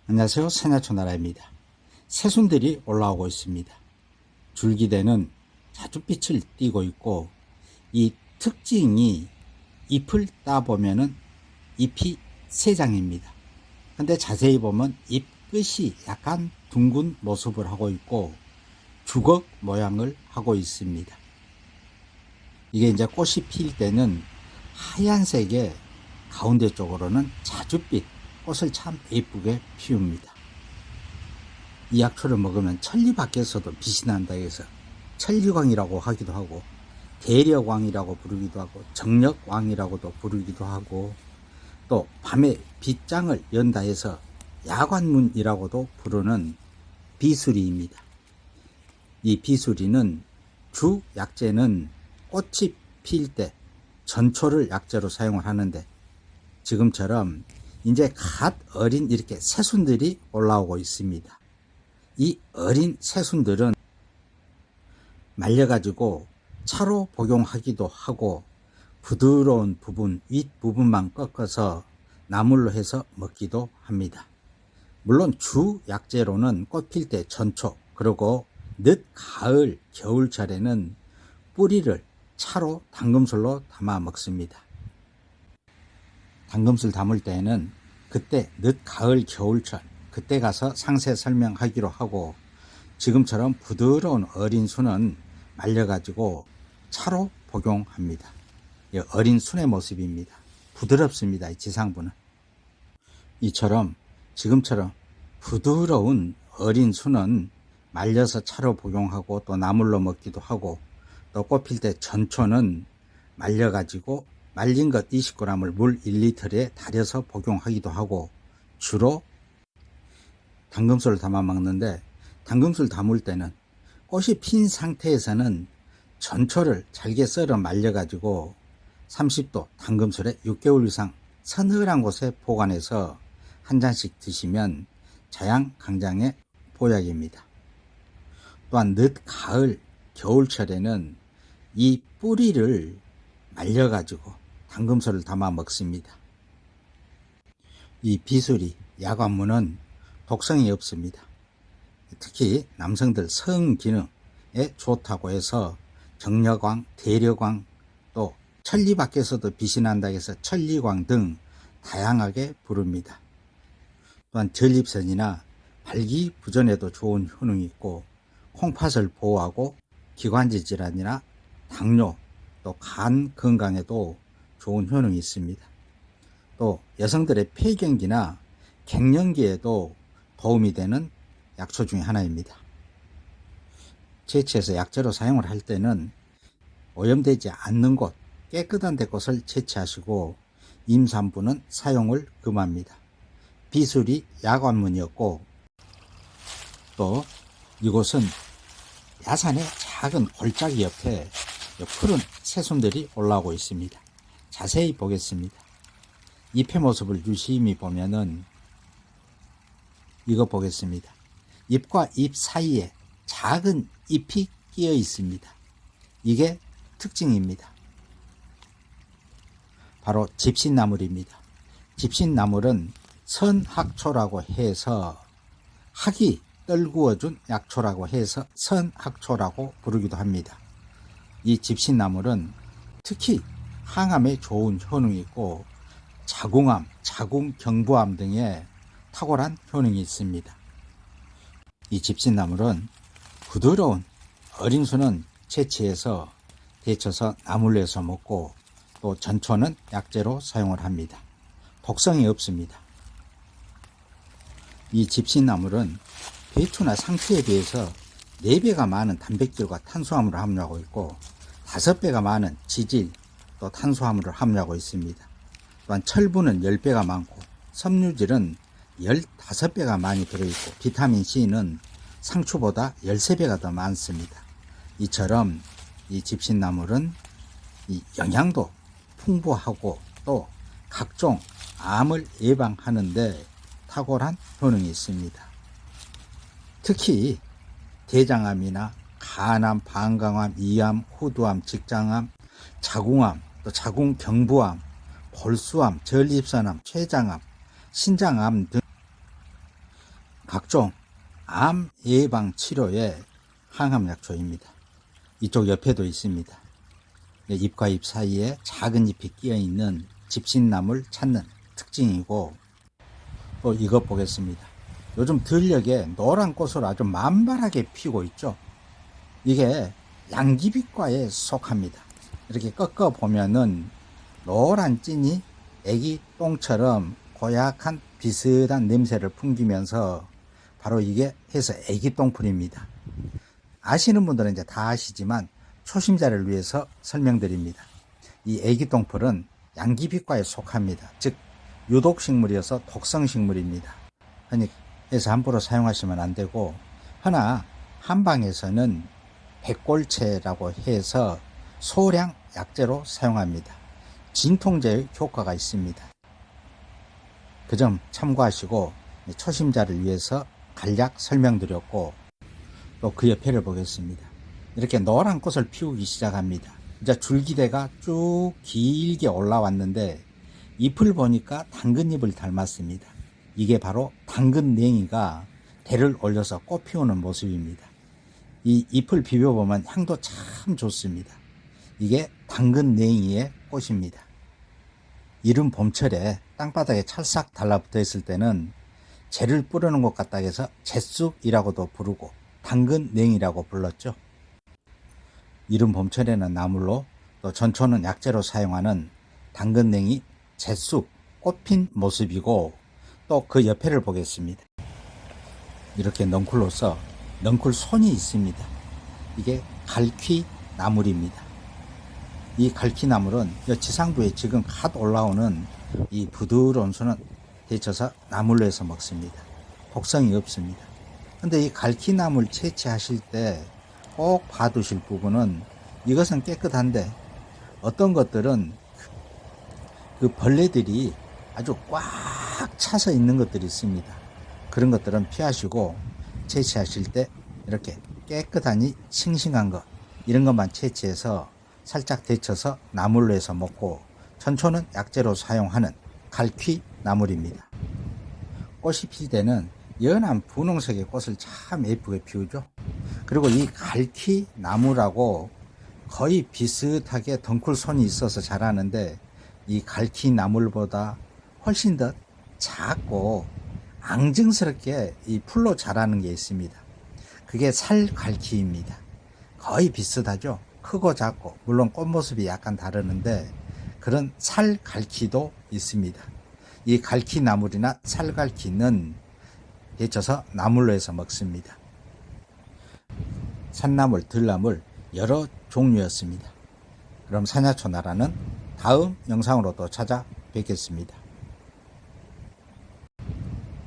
안녕하세요. 새내초나라입니다. 새순들이 올라오고 있습니다. 줄기대는 자줏빛을 띠고 있고, 이 특징이 잎을 따보면은 잎이 세 장입니다. 근데 자세히 보면 잎 끝이 약간 둥근 모습을 하고 있고 주걱 모양을 하고 있습니다. 이게 이제 꽃이 필 때는 하얀색의 가운데 쪽으로는 자줏빛 꽃을 참 예쁘게 피웁니다. 이 약초를 먹으면 천리 밖에서도 빛이 난다 해서 천리광이라고 하기도 하고, 대려광이라고 부르기도 하고, 정력광이라고도 부르기도 하고, 또 밤에 빗장을 연다 해서 야관문이라고도 부르는 비수리입니다. 이 비수리는 주 약재는 꽃이 필 때 전초를 약재로 사용을 하는데, 지금처럼 이제 갓 어린 이렇게 새순들이 올라오고 있습니다. 이 어린 새순들은 말려가지고 차로 복용하기도 하고, 부드러운 부분, 윗부분만 꺾어서 나물로 해서 먹기도 합니다. 물론 주 약재로는 꽃 필 때 전초, 그리고 늦 가을, 겨울철에는 뿌리를 차로 당금술로 담아 먹습니다. 당금술 담을 때에는 그때 늦 가을, 겨울철, 그때 가서 상세 설명하기로 하고, 지금처럼 부드러운 어린 순은 말려가지고 차로 복용합니다. 어린 순의 모습입니다. 부드럽습니다. 이 지상부는. 이처럼 지금처럼 부드러운 어린 순은 말려서 차로 복용하고, 또 나물로 먹기도 하고, 또 꽃 필 때 전초는 말려가지고 말린 것 20g을 물 1리터에 달여서 복용하기도 하고, 주로 당금술을 담아 먹는데, 당금술 담을 때는 꽃이 핀 상태에서는 전초를 잘게 썰어 말려가지고 30도 당금술에 6개월 이상 서늘한 곳에 보관해서 한 잔씩 드시면 자양강장의 보약입니다. 또한 늦 가을, 겨울철에는 이 뿌리를 말려가지고 당금술을 담아 먹습니다. 이 비수리, 야관문은 독성이 없습니다. 특히 남성들 성기능에 좋다고 해서 정력광, 대려광, 또 천리 밖에서도 빛이 난다 해서 천리광 등 다양하게 부릅니다. 또한 전립선이나 발기부전에도 좋은 효능이 있고, 콩팥을 보호하고 기관지 질환이나 당뇨, 또 간 건강에도 좋은 효능이 있습니다. 또 여성들의 폐경기나 갱년기에도 도움이 되는 약초 중에 하나입니다. 채취해서 약재로 사용을 할 때는 오염되지 않는 곳, 깨끗한 데 곳을 채취하시고, 임산부는 사용을 금합니다. 비수리 야관문이었고, 또 이곳은 야산의 작은 골짜기 옆에 푸른 새순들이 올라오고 있습니다. 자세히 보겠습니다. 잎의 모습을 유심히 보면은 이거 보겠습니다. 잎과 잎 사이에 작은 잎이 끼어 있습니다. 이게 특징입니다. 바로 집신나물입니다. 집신나물은 선학초라고 해서, 학이 떨구어준 약초라고 해서 선학초라고 부르기도 합니다. 이 집신나물은 특히 항암에 좋은 효능이 있고, 자궁암, 자궁경부암 등에 탁월한 효능이 있습니다. 이 집신나물은 부드러운 어린 순은 채취해서 데쳐서 나물로 해서 먹고, 또 전초는 약재로 사용을 합니다. 독성이 없습니다. 이 집신나물은 배추나 상추에 비해서 4배가 많은 단백질과 탄수화물을 함유하고 있고, 5배가 많은 지질, 또 탄수화물을 함유하고 있습니다. 또한 철분은 10배가 많고, 섬유질은 15배가 많이 들어있고, 비타민C는 상추보다 13배가 더 많습니다. 이처럼 이 집신나물은 이 영양도 풍부하고, 또 각종 암을 예방하는데 탁월한 효능이 있습니다. 특히 대장암이나 간암, 방광암, 이암, 후두암, 직장암, 자궁암, 또 자궁경부암, 골수암, 전립선암, 췌장암, 신장암 등 각종 암 예방 치료의 항암약초입니다. 이쪽 옆에도 있습니다. 잎과 잎 사이에 작은 잎이 끼어 있는 집신나무를 찾는 특징이고, 또 이것 보겠습니다. 요즘 들녘에 노란 꽃을 아주 만발하게 피고 있죠. 이게 양귀비과에 속합니다. 이렇게 꺾어 보면은 노란 찐이 애기 똥처럼 고약한 비슷한 냄새를 풍기면서 바로 이게 해서 애기 똥풀입니다. 아시는 분들은 이제 다 아시지만 초심자를 위해서 설명드립니다. 이 애기 똥풀은 양귀비과에 속합니다. 즉 유독식물이어서 독성식물입니다. 그래서 함부로 사용하시면 안 되고, 하나 한방에서는 백골채라고 해서 소량 약재로 사용합니다. 진통제 효과가 있습니다. 그 점 참고하시고, 초심자를 위해서 간략 설명드렸고, 또 그 옆에를 보겠습니다. 이렇게 노란 꽃을 피우기 시작합니다. 이제 줄기대가 쭉 길게 올라왔는데 잎을 보니까 당근잎을 닮았습니다. 이게 바로 당근냉이가 대를 올려서 꽃 피우는 모습입니다. 이 잎을 비벼보면 향도 참 좋습니다. 이게 당근냉이의 꽃입니다. 이른 봄철에 땅바닥에 찰싹 달라붙어 있을 때는 재를 뿌리는 것 같다 해서 잿쑥이라고도 부르고 당근냉이라고 불렀죠. 이른 봄철에는 나물로, 또 전초는 약재로 사용하는 당근냉이 잿쑥 꽃핀 모습이고, 또 그 옆에를 보겠습니다. 이렇게 넝쿨로서 넝쿨 손이 있습니다. 이게 갈퀴 나물입니다. 이 갈퀴 나물은 지상부에 지금 갓 올라오는 이 부드러운 순은 데쳐서 나물로 해서 먹습니다. 독성이 없습니다. 근데 이 갈퀴 나물 채취하실 때 꼭 봐두실 부분은, 이것은 깨끗한데 어떤 것들은 그 벌레들이 아주 꽉 차서 있는 것들이 있습니다. 그런 것들은 피하시고, 채취하실 때 이렇게 깨끗하니 싱싱한 것, 이런 것만 채취해서 살짝 데쳐서 나물로 해서 먹고, 전초는 약재로 사용하는 갈퀴 나물입니다. 꽃이 필 때는 연한 분홍색의 꽃을 참 예쁘게 피우죠. 그리고 이 갈퀴 나물하고 거의 비슷하게 덩쿨 손이 있어서 자라는데, 이 갈퀴 나물보다 훨씬 더 작고 앙증스럽게 이 풀로 자라는 게 있습니다. 그게 살갈퀴입니다. 거의 비슷하죠. 크고 작고, 물론 꽃 모습이 약간 다르는데 그런 살갈퀴도 있습니다. 이 갈퀴 나물이나 살갈퀴는 데쳐서 나물로 해서 먹습니다. 산나물, 들나물 여러 종류였습니다. 그럼 산야초나라는 다음 영상으로 또 찾아뵙겠습니다.